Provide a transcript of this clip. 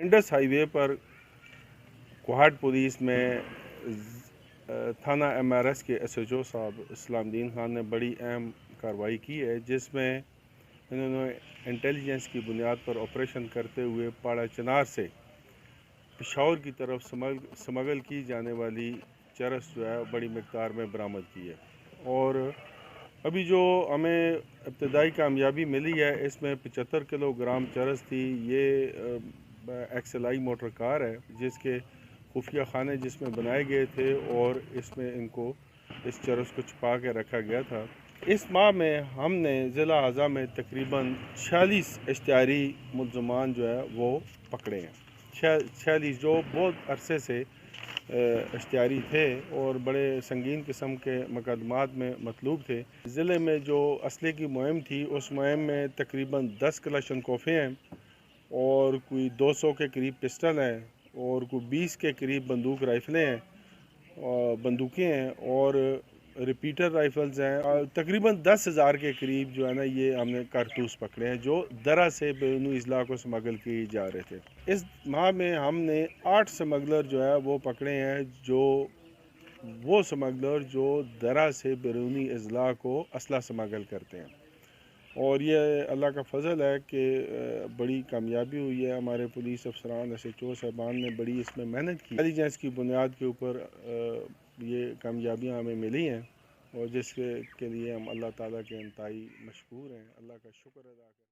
Indus highway पर Kohat police में थाना MRS के SHO साहब इस्लामुद्दीन खान ने बड़ी अहम कार्रवाई की है, जिसमें इन्होंने इंटेलिजेंस की बुनियाद पर ऑपरेशन करते हुए पाड़ा चनार से पेशावर की तरफ स्मगल की जाने वाली चरस जो है बड़ी मकदार में बरामद की है। और अभी जो हमें इब्तदाई कामयाबी मिली है, इसमें 75 किलोग्राम चरस थी। ये XLI मोटर कार है जिसके खुफिया खाने जिसमें बनाए गए थे और इसमें इनको इस चरस को छुपा के रखा गया था। इस माह में हमने ज़िला अज़ा में तकरीबन 46 इश्तिहारी मुल्ज़मान जो है वो पकड़े हैं। 46 जो बहुत अरसे से इश्तिहारी थे और बड़े संगीन किस्म के मुकदमात में मतलूब थे। ज़िले में जो असले की मुहिम थी, उस मुहिम में तकरीबन 10 कलाशनकोफे हैं और कोई 200 के करीब पिस्टल हैं और कोई 20 के करीब बंदूक राइफ़लें हैं और बंदूकें हैं और रिपीटर राइफ़ल्स हैं। तकरीबन 10,000 के करीब जो है ना, ये हमने कारतूस पकड़े हैं जो दरा से बैरूनी अजला को स्मगल किए जा रहे थे। इस माह में हमने 8 स्मगलर जो है वो पकड़े हैं, जो वो स्मगलर जो दरा से बैरूनी अजला को असला स्मगल करते हैं। और ये अल्लाह का फ़ज़ल है कि बड़ी कामयाबी हुई है। हमारे पुलिस अफसरान SHO साहबान ने बड़ी इसमें मेहनत की। इंटेलिजेंस की बुनियाद के ऊपर ये कामयाबियाँ हमें मिली हैं और जिसके लिए हम अल्लाह ताला के इंतहाई मशकूर हैं। अल्लाह का शुक्र अदा करें।